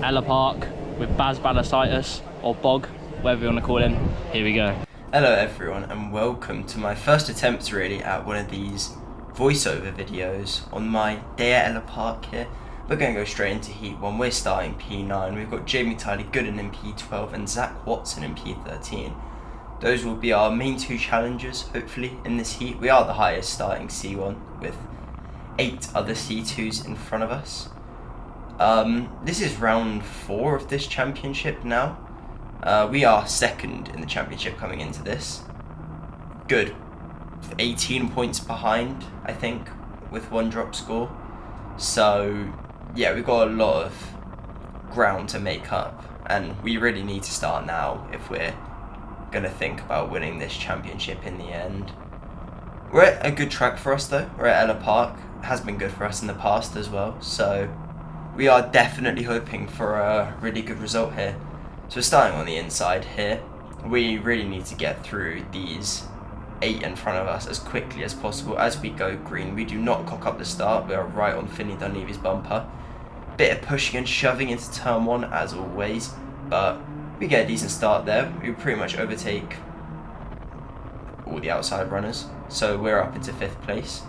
Ellough Park with Baz Balasitis, or Bog, whatever you want to call him. Here we go. Hello everyone and welcome to my first attempt really at one of these voiceover videos on my day at Ellough Park here. We're going to go straight into Heat 1. We're starting P9. We've got Jamie Tyler Gooden in P12 and Zach Watson in P13. Those will be our main two challengers, hopefully, in this heat. We are the highest starting C1 with 8 other C2s in front of us. This is round 4 of this championship now. We are second in the championship coming into this. Good 18 points behind, I think, with one drop score. So, yeah, we've got a lot of ground to make up, and we really need to start now if we're going to think about winning this championship in the end. We're at a good track for us, though. We're at Ellough Park. It has been good for us in the past as well, so we are definitely hoping for a really good result here. So we're starting on the inside here. We really need to get through these 8 in front of us as quickly as possible. As we go green, we do not cock up the start. We are right on Finley Dunleavy's bumper. Bit of pushing and shoving into turn 1 as always, but we get a decent start there. We pretty much overtake all the outside runners, so we're up into 5th place.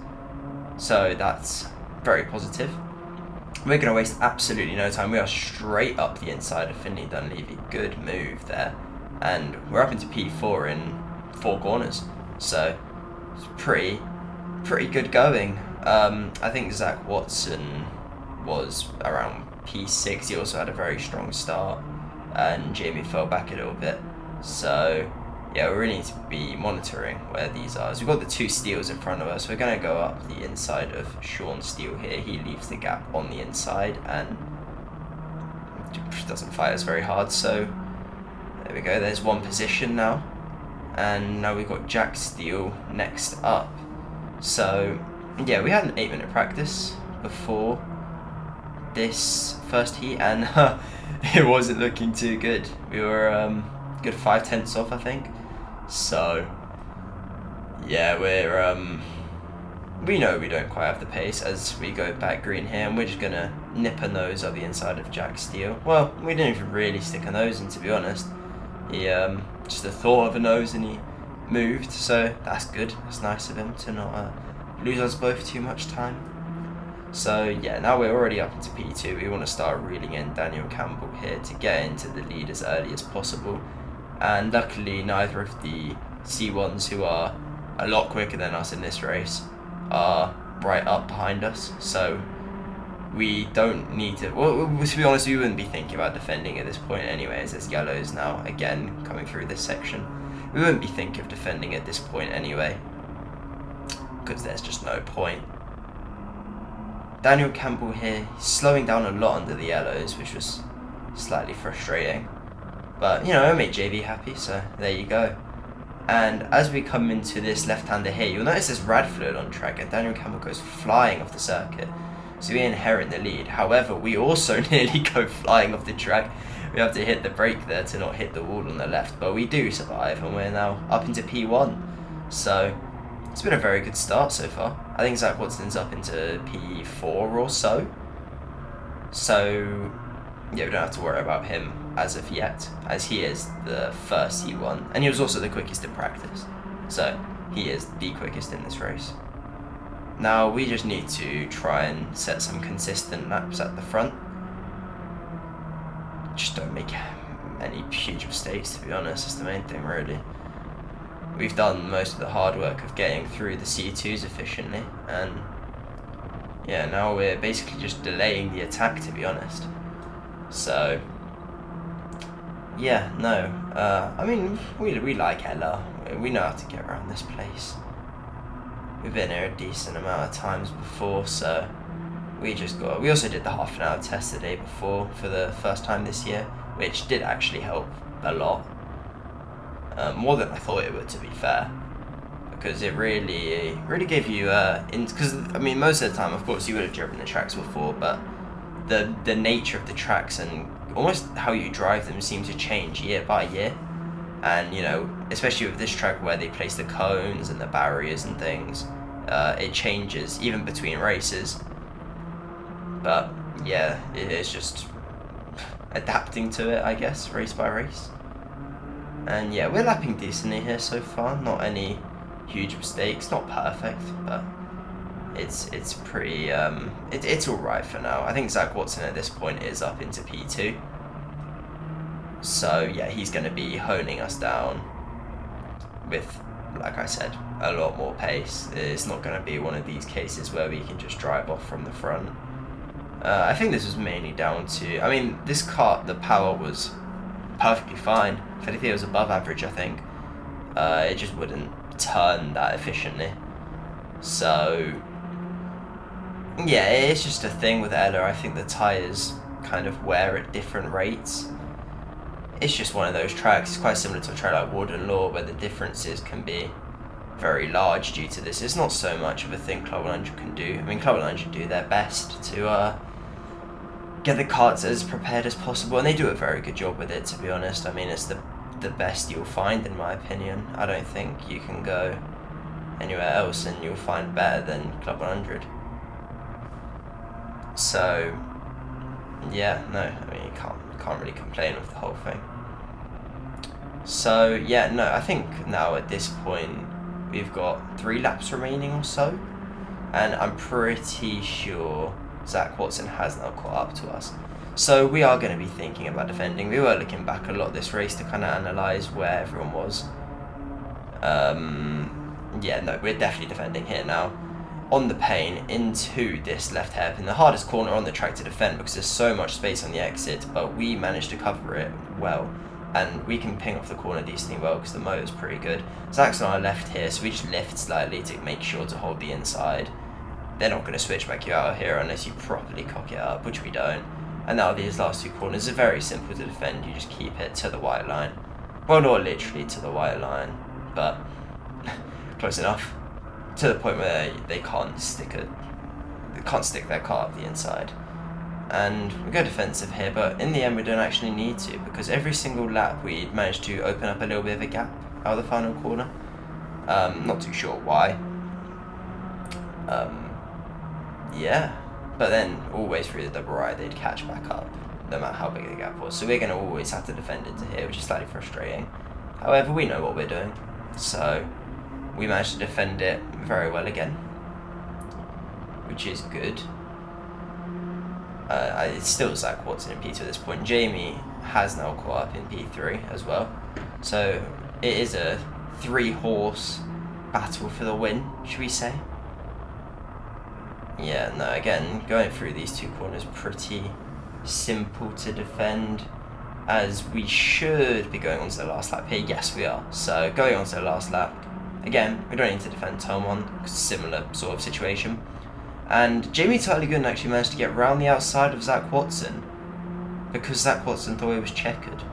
So that's very positive. We're going to waste absolutely no time. We are straight up the inside of Finley Dunleavy. Good move there. And we're up into P4 in 4 corners. So it's pretty good going. I think Zach Watson was around P6. He also had a very strong start. And Jamie fell back a little bit. So yeah, we really need to be monitoring where these are. So we've got the 2 steals in front of us. We're going to go up the inside of Sean's steal here. He leaves the gap on the inside and doesn't fight us very hard. So there we go. There's one position now. And now we've got Jack's steal next up. So yeah, we had an 8-minute practice before this first heat, and it wasn't looking too good. We were good 5/10 off, I think. So yeah, we know we don't quite have the pace as we go back green here, and we're just gonna nip a nose up the inside of Jack's steal. Well, we didn't even really stick a nose in, to be honest. He just the thought of a nose and he moved, so that's good. That's nice of him to not lose us both too much time. So yeah, now we're already up into P2. We want to start reeling in Daniel Campbell here to get into the lead as early as possible. And luckily, neither of the C1s, who are a lot quicker than us in this race, are right up behind us. So we don't need to... Well, to be honest, we wouldn't be thinking about defending at this point anyway, as there's yellows now, again, coming through this section. We wouldn't be thinking of defending at this point anyway, because there's just no point. Daniel Campbell here, he's slowing down a lot under the yellows, which was slightly frustrating. But, you know, it made JV happy, so there you go. And as we come into this left-hander here, you'll notice there's rad fluid on track, and Daniel Campbell goes flying off the circuit. So we inherit the lead. However, we also nearly go flying off the track. We have to hit the brake there to not hit the wall on the left, but we do survive, and we're now up into P1. So it's been a very good start so far. I think Zach Watson's up into P4 or so. So yeah, we don't have to worry about him as of yet, as he is the first C1, and he was also the quickest in practice. So he is the quickest in this race. Now we just need to try and set some consistent laps at the front. Just don't make any huge mistakes, to be honest. That's the main thing, really. We've done most of the hard work of getting through the C2s efficiently, and yeah, now we're basically just delaying the attack, to be honest. So yeah, no, I mean, we like Ellough. We know how to get around this place. We've been here a decent amount of times before, so we also did the half an hour test the day before for the first time this year, which did actually help a lot. More than I thought it would, to be fair, because it really gave you because I mean, most of the time, of course, you would have driven the tracks before, but the nature of the tracks and almost how you drive them seem to change year by year. And you know, especially with this track where they place the cones and the barriers and things, it changes even between races. But yeah, it's just adapting to it, I guess, race by race. And yeah, we're lapping decently here so far. Not any huge mistakes. Not perfect, but it's pretty. It's all right for now. I think Zach Watson at this point is up into P2. So yeah, he's going to be honing us down with, like I said, a lot more pace. It's not going to be one of these cases where we can just drive off from the front. I think this was mainly down to, I mean, this car, the power was perfectly fine. If anything, it was above average, I think. It just wouldn't turn that efficiently. So, yeah, it's just a thing with Ellough. I think the tyres kind of wear at different rates. It's just one of those tracks. It's quite similar to a track like Warden Law, where the differences can be very large due to this. It's not so much of a thing Club 100 can do. I mean, Club 100 do their best to get the karts as prepared as possible, and they do a very good job with it, to be honest. I mean, it's the best you'll find, in my opinion. I don't think you can go anywhere else and you'll find better than Club 100. So, yeah, no, I mean, you can't really complain with the whole thing. So, yeah, no, I think now at this point we've got 3 laps remaining or so, and I'm pretty sure Zach Watson has now caught up to us. So we are going to be thinking about defending. We were looking back a lot this race to kind of analyse where everyone was. Yeah, no, we're definitely defending here now. On the pane, into this left hairpin, the hardest corner on the track to defend because there's so much space on the exit, but we managed to cover it well. And we can ping off the corner decently well because the motor's pretty good. Zach's on our left here, so we just lift slightly to make sure to hold the inside. They're not going to switch back you out of here unless you properly cock it up, which we don't. And now these last 2 corners are very simple to defend. You just keep it to the white line. Well, not literally to the white line, but close enough. To the point where they can't stick their car up the inside. And we go defensive here, but in the end we don't actually need to, because every single lap we managed to open up a little bit of a gap out of the final corner. Not too sure why. Yeah, but then always through the double right they'd catch back up, no matter how big the gap was. So we're going to always have to defend into here, which is slightly frustrating. However, we know what we're doing, so we managed to defend it very well again, which is good. It's still Zach Watson in P2 at this point. Jamie has now caught up in P3 as well, so it is a 3-horse battle for the win, should we say? Yeah, no, again, going through these 2 corners pretty simple to defend, as we should be going on to the last lap here. Yes, we are. So going on to the last lap, again, we don't need to defend turn 1, similar sort of situation. And Jamie Gooden actually managed to get round the outside of Zach Watson because Zach Watson thought it was checkered.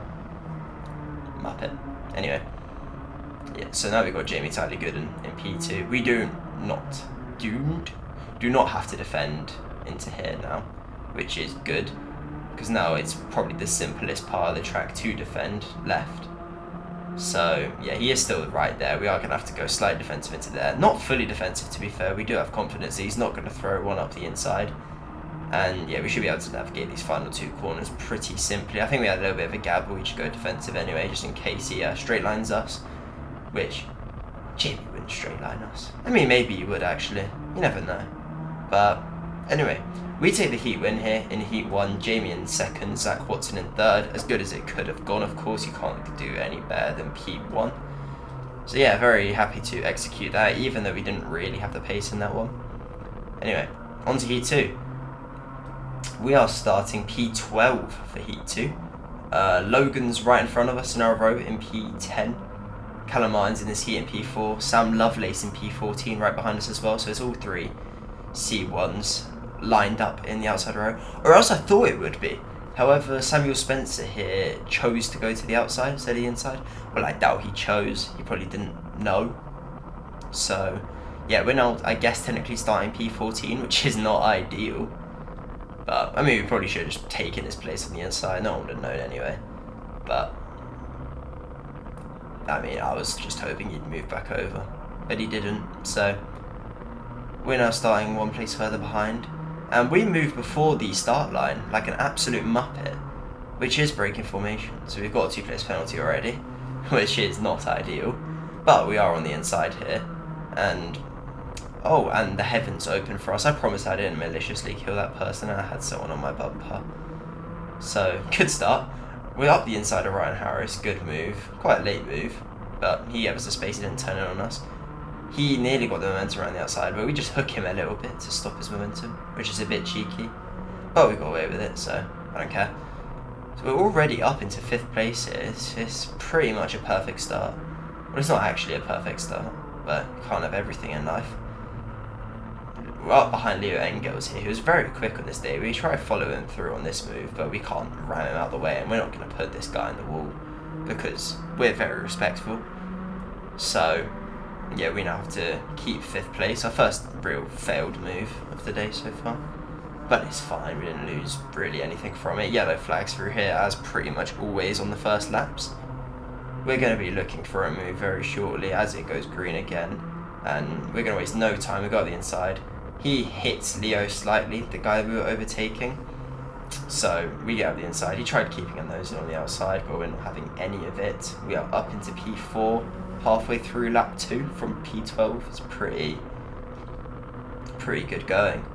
Muppet. Anyway, yeah, so now we've got Jamie Gooden in P2. We do not have to defend into here now, which is good, because now it's probably the simplest part of the track to defend left. So yeah, he is still right there. We are going to have to go slightly defensive into there. Not fully defensive, to be fair. We do have confidence that he's not going to throw one up the inside. And yeah, we should be able to navigate these final 2 corners pretty simply. I think we had a little bit of a gap, but we should go defensive anyway, just in case he straight lines us, which Jamie wouldn't straight line us. I mean, maybe he would actually. You never know. But anyway, we take the heat win here in Heat 1. Jamie in 2nd, Zach Watson in 3rd. As good as it could have gone, of course. You can't do any better than P1. So yeah, very happy to execute that, even though we didn't really have the pace in that one. Anyway, on to Heat 2. We are starting P12 for Heat 2. Logan's right in front of us in our row in P10. Callum Martin's in this heat in P4. Sam Lovelace in P14 right behind us as well. So it's all 3 C1s lined up in the outside row, or else I thought it would be. However, Samuel Spencer here chose to go to the outside instead of the inside. Well, I doubt he chose. He probably didn't know. So, yeah, we're now, I guess, technically starting P14, which is not ideal. But, I mean, we probably should have just taken his place on the inside. No one would have known anyway. But, I mean, I was just hoping he'd move back over. But he didn't, so we're now starting 1 place further behind. And we moved before the start line, like an absolute muppet. which is breaking formation. So we've got a 2-place penalty already, which is not ideal. But we are on the inside here, and and the heavens open for us. I promise I didn't maliciously kill that person, and I had someone on my bumper. So, good start. We're up the inside of Ryan Harris, good move. Quite a late move, but he gave us a space, he didn't turn it on us. He nearly got the momentum around the outside, but we just hook him a little bit to stop his momentum, which is a bit cheeky. But we got away with it, so I don't care. So we're already up into 5th place here. It's pretty much a perfect start. Well, it's not actually a perfect start, but you can't have everything in life. We're up behind Leo Engels here, who was very quick on this day. We try to follow him through on this move, but we can't ram him out of the way, and we're not going to put this guy in the wall because we're very respectful. So, yeah, we now have to keep 5th place. Our first real failed move of the day so far. But it's fine, we didn't lose really anything from it. Yellow flags through here, as pretty much always on the first laps. We're going to be looking for a move very shortly as it goes green again. And we're going to waste no time. We got the inside. He hits Leo slightly, the guy we were overtaking. So we get up the inside. He tried keeping a nose in on the outside, but we're not having any of it. We are up into P4, halfway through lap 2 from P12. It's pretty good going.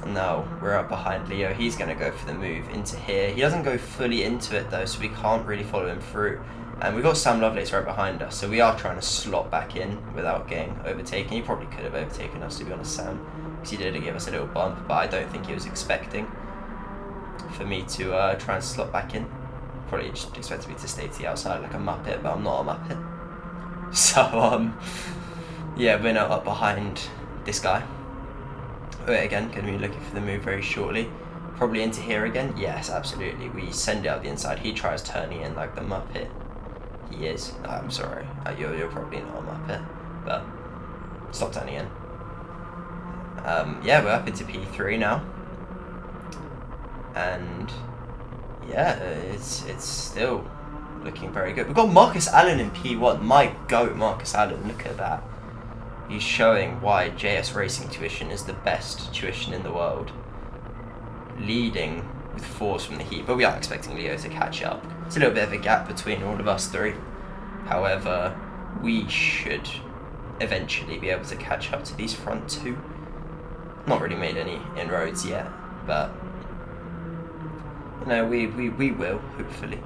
Now we're up behind Leo. He's going to go for the move into here. He doesn't go fully into it though, so we can't really follow him through. And we've got Sam Lovelace right behind us, so we are trying to slot back in without getting overtaken. He probably could have overtaken us, to be honest, Sam, because he did give us a little bump, but I don't think he was expecting for me to try and slot back in. Probably just expected me to stay to the outside like a muppet, but I'm not a muppet. So, yeah, we're now up behind this guy. Again, going to be looking for the move very shortly. Probably into here again. Yes, absolutely. We send it out the inside. He tries turning in like the muppet. He is. I'm sorry. You're probably not a muppet, but stop turning in. Yeah, we're up into P3 now, and yeah, it's still looking very good. We've got Marcus Allen in P1. My goat, Marcus Allen. Look at that. He's showing why JS Racing Tuition is the best tuition in the world. Leading with 4s from the heat, but we are expecting Leo to catch up. It's a little bit of a gap between all of us 3. However, we should eventually be able to catch up to these front 2. Not really made any inroads yet, but you know, we will, hopefully.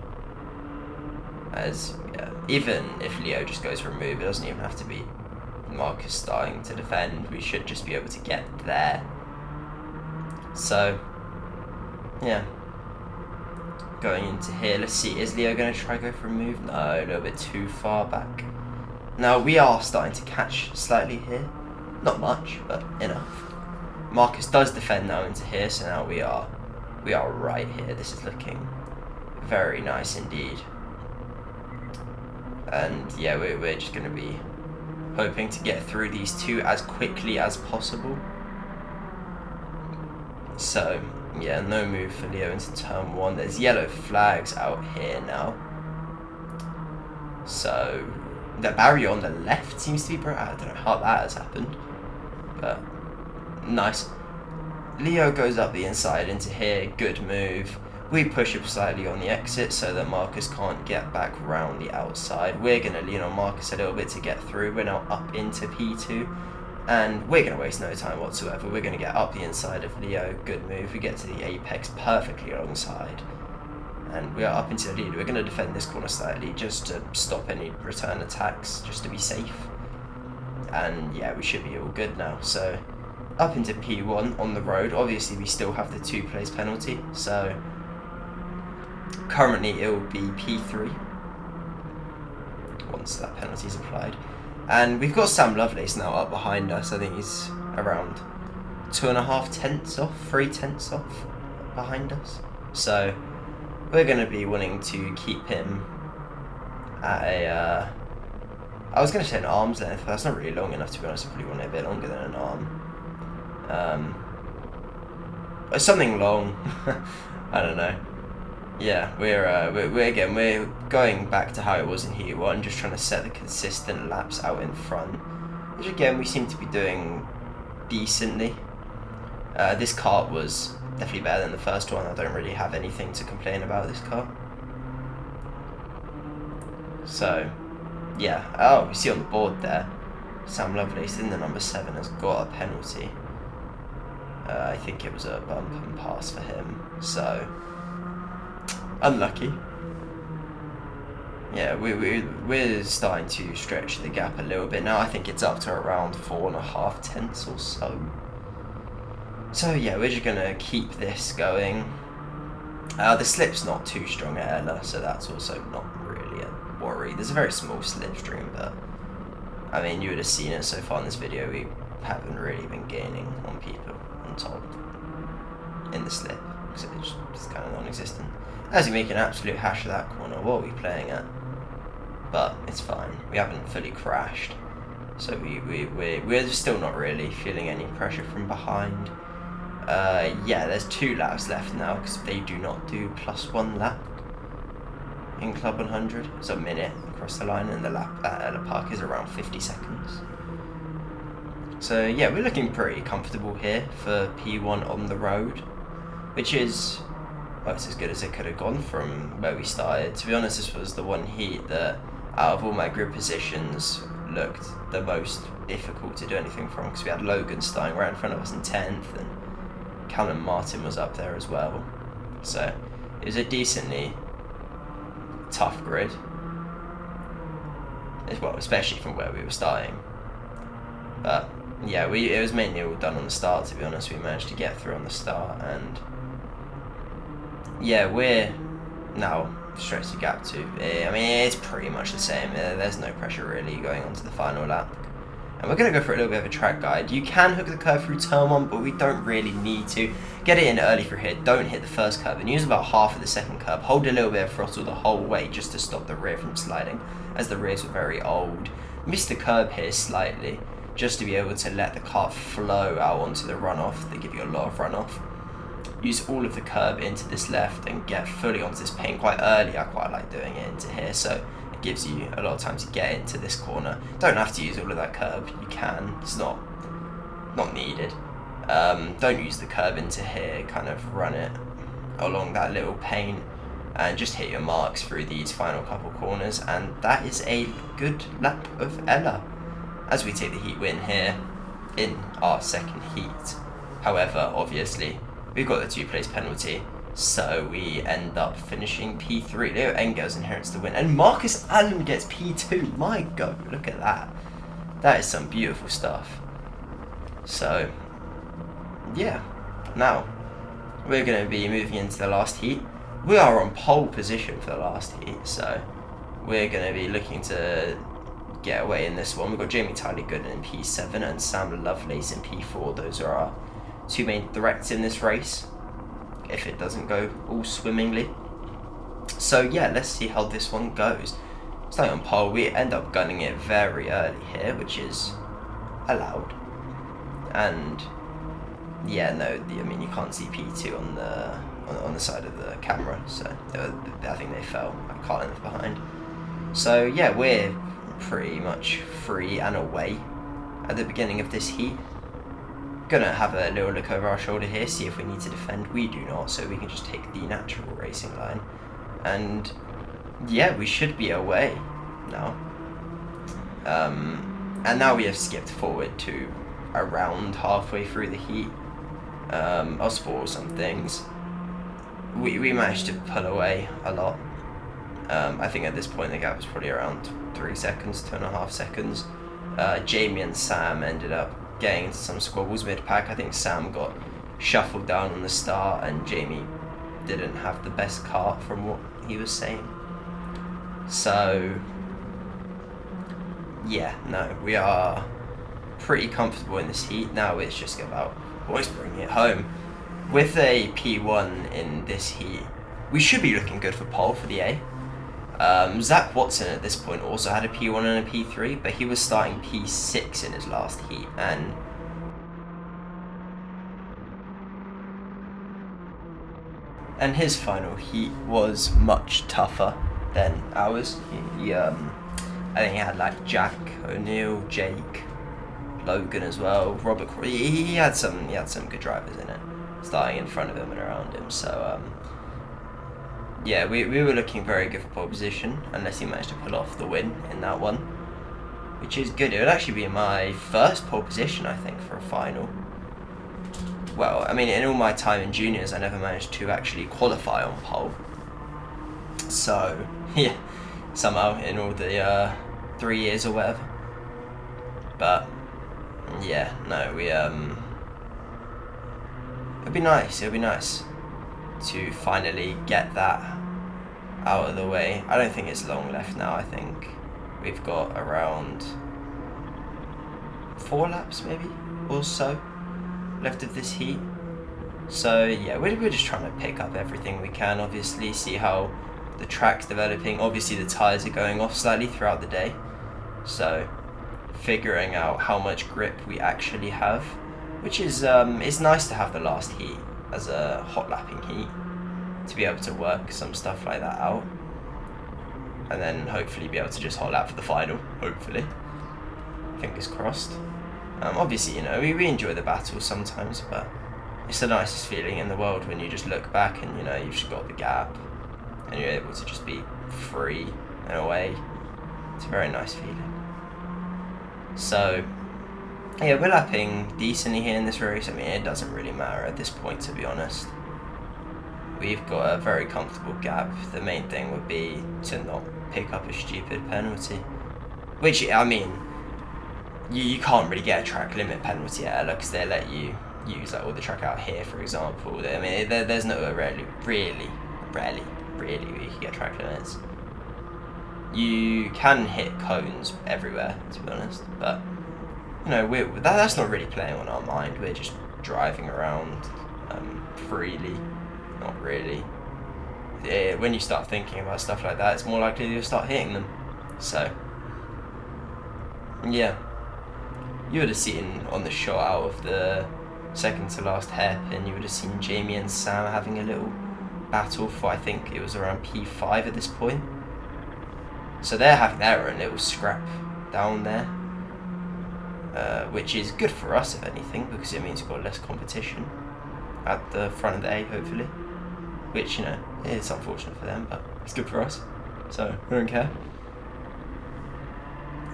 As yeah, even if Leo just goes for a move, it doesn't even have to be Marcus starting to defend. We should just be able to get there. So yeah, going into here, let's see, is Leo going to try go for a move? No, a little bit too far back. Now we are starting to catch slightly here, not much, but enough. Marcus does defend now into here, so now we are right here. This is looking very nice indeed. And yeah, we're just going to be hoping to get through these 2 as quickly as possible. So yeah, no move for Leo into turn 1. There's yellow flags out here now. So the barrier on the left seems to be broken. I don't know how that has happened, but nice. Leo goes up the inside into here. Good move. We push him slightly on the exit so that Marcus can't get back round the outside. We're going to lean on Marcus a little bit to get through. We're now up into P2. And we're going to waste no time whatsoever. We're going to get up the inside of Leo. Good move. We get to the apex perfectly alongside. And we are up into the lead. We're going to defend this corner slightly just to stop any return attacks, just to be safe. And yeah, we should be all good now. So up into P1 on the road. Obviously, we still have the 2-place penalty. So currently, it will be P3 once that penalty is applied. And we've got Sam Lovelace now up behind us. I think he's around 2.5 tenths off, 3 tenths off behind us. So we're going to be wanting to keep him at a, I was going to say an arm's length, but that's not really long enough, to be honest. I probably want it a bit longer than an arm. Something long. I don't know. Yeah, we're going back to how it was in Heat 1, just trying to set the consistent laps out in front, which again we seem to be doing decently. This kart was Definitely better than the first one. I don't really have anything to complain about this car. So, yeah. Oh, you see on the board there, Sam Lovelace in the number 7 has got a penalty. I think it was a bump and pass for him. So, unlucky. Yeah, we're starting to stretch the gap a little bit now. I think it's up to around 4.5 tenths or so. So yeah, we're just gonna keep this going. The slip's not too strong at Ellough, so that's also not really a worry. There's a very small slipstream, but I mean, you would have seen it so far in this video. We haven't really been gaining on people, I'm told, in the slip, because it's kind of non-existent. As we make an absolute hash of that corner, what are we playing at? But it's fine. We haven't fully crashed, so we're still not really feeling any pressure from behind. Yeah, there's 2 laps left now because they do not do +1 lap in Club 100. It's a minute across the line, and the lap at Ellough Park is around 50 seconds. So yeah, we're looking pretty comfortable here for P1 on the road, which is, well, it's as good as it could have gone from where we started. To be honest, this was the one heat that, out of all my grid positions, looked the most difficult to do anything from, because we had Logan starting right in front of us in 10th, and Callum Martin was up there as well. So it was a decently tough grid, as well, especially from where we were starting. But yeah, it was mainly all done on the start, to be honest. We managed to get through on the start, and yeah, we're now stretched the gap to, I mean, it's pretty much the same. There's no pressure really going on to the final lap. And we're going to go for a little bit of a track guide. You can hook the curve through turn 1, but we don't really need to. Get it in early through here. Don't hit the first curve, and use about half of the second curve. Hold a little bit of throttle the whole way just to stop the rear from sliding, as the rears were very old. Miss the curb here slightly, just to be able to let the car flow out onto the runoff. They give you a lot of runoff. Use all of the curb into this left and get fully onto this paint quite early. I quite like doing it into here, so it gives you a lot of time to get into this corner. Don't have to use all of that curb. You can. It's not needed. Don't use the curb into here. Kind of run it along that little paint and just hit your marks through these final couple corners, and that is a good lap of Ellough as we take the heat win here in our second heat. However, obviously, we've got the 2-place penalty, so we end up finishing P3. Leo Engels inherits the win, and Marcus Allen gets P2. My God, look at that. That is some beautiful stuff. So, yeah. Now, we're going to be moving into the last heat. We are on pole position for the last heat, so we're going to be looking to get away in this one. We've got Jamie Tyler Gooden in P7 and Sam Lovelace in P4. Those are our 2 main threats in this race, if it doesn't go all swimmingly. So yeah, let's see how this one goes. Starting on pole, we end up gunning it very early here, which is allowed. And yeah, no, I mean, you can't see P2 on the side of the camera, so I think they fell a car length behind. So yeah, we're pretty much free and away at the beginning of this heat. Gonna have a little look over our shoulder here, see if we need to defend. We do not, so we can just take the natural racing line, and yeah, we should be away now. And now we have skipped forward to around halfway through the heat. I'll spoil some things. We managed to pull away a lot. I think at this point the gap was probably around 3 seconds, 2.5 seconds. Jamie and Sam ended up getting into some squabbles mid-pack. I think Sam got shuffled down on the start, and Jamie didn't have the best car from what he was saying. So yeah, no, we are pretty comfortable in this heat. Now it's just about boys bringing it home. With a P1 in this heat, we should be looking good for pole for the A. Zach Watson at this point also had a P1 and a P3, but he was starting P6 in his last heat, and his final heat was much tougher than ours. I think he had like Jack O'Neill, Jake, Logan as well, Robert. He had some good drivers in it. starting in front of him and around him. So yeah, we were looking very good for pole position, unless he managed to pull off the win in that one, which is good. It would actually be my first pole position, I think, for a final. Well, I mean, in all my time in juniors, I never managed to actually qualify on pole. So, yeah, somehow in all the 3 years or whatever. But, yeah, no, it'd be nice to finally get that out of the way. I don't think it's long left now. I think we've got around 4 laps maybe or so left of this heat. So yeah, we're just trying to pick up everything we can, obviously, see how the track's developing. Obviously the tyres are going off slightly throughout the day, so figuring out how much grip we actually have, which is it's nice to have the last heat as a hot lapping heat to be able to work some stuff like that out, and then hopefully be able to just hot lap for the final, hopefully, fingers crossed. Obviously, you know, we enjoy the battle sometimes, but it's the nicest feeling in the world when you just look back and, you know, you've just got the gap and you're able to just be free in a way. It's a very nice feeling. So yeah, we're lapping decently here in this race. I mean, it doesn't really matter at this point, to be honest. We've got a very comfortable gap. The main thing would be to not pick up a stupid penalty, which, I mean, you can't really get a track limit penalty at Ellough because they let you use like all the track out here, for example. I mean, there's no rarely where you can get track limits. You can hit cones everywhere, to be honest, but you know, that's not really playing on our mind. We're just driving around freely, not really. When you start thinking about stuff like that, it's more likely you'll start hitting them. So yeah, you would have seen on the shot out of the second to last hairpin, you would have seen Jamie and Sam having a little battle for, I think it was around P5 at this point. So they're having their own little scrap down there, which is good for us, if anything, because it means we've got less competition at the front of the A, hopefully. Which, you know, it's unfortunate for them, but it's good for us, so we don't care.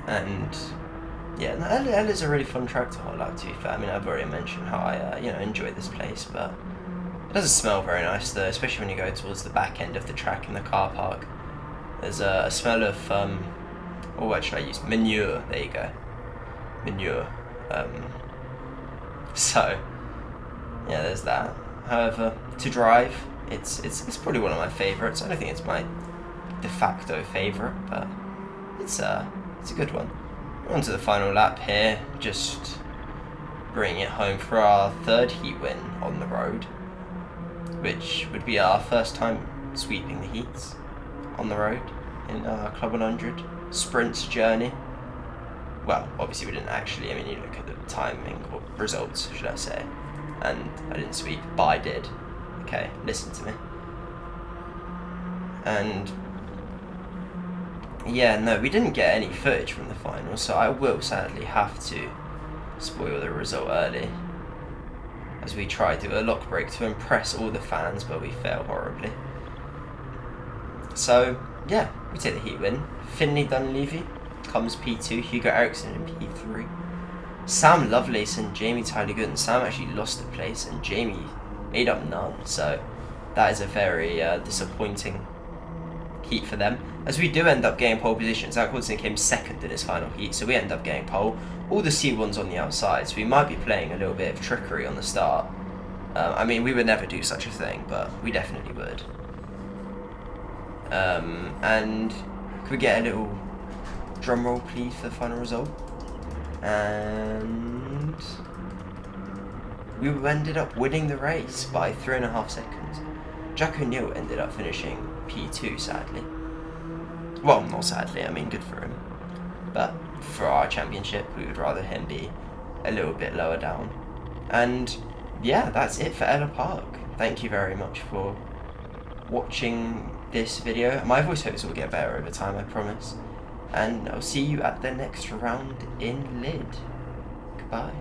And yeah, no, Ellough's a really fun track to hot lap, to be fair. I mean, I've already mentioned how I enjoy this place, but it doesn't smell very nice though, especially when you go towards the back end of the track in the car park. There's a smell of oh, what should I use? Manure. There you go, manure. So yeah, there's that. However, to drive, it's probably one of my favourites. I don't think it's my de facto favourite, but it's a good one. On to the final lap here, just bringing it home for our third heat win on the road, which would be our first time sweeping the heats on the road in our Club 100 sprints journey. Well, obviously we didn't actually, I mean, you look at the timing, or results, should I say, and I didn't sweep, but I did. Okay, listen to me. And yeah, no, we didn't get any footage from the final, so I will sadly have to spoil the result early, as we tried to do a lock break to impress all the fans, but we failed horribly. So yeah, we take the heat win. Finley Dunleavy comes P2, Hugo Eriksson in P3. Sam Lovelace and Jamie Tyler Gooden. Sam actually lost the place and Jamie made up none, so that is a very disappointing heat for them, as we do end up getting pole position. Zach Wilson came second in his final heat, so we end up getting pole. All the C1s on the outside, so we might be playing a little bit of trickery on the start. I mean, we would never do such a thing, but we definitely would. And could we get a little drum roll, please, for the final result? And we ended up winning the race by 3.5 seconds. Jack O'Neill ended up finishing P2, sadly. Well, not sadly, I mean, good for him. But for our championship, we would rather him be a little bit lower down. And yeah, that's it for Ellough Park. Thank you very much for watching this video. My voiceovers will get better over time, I promise. And I'll see you at the next round in Lid. Goodbye.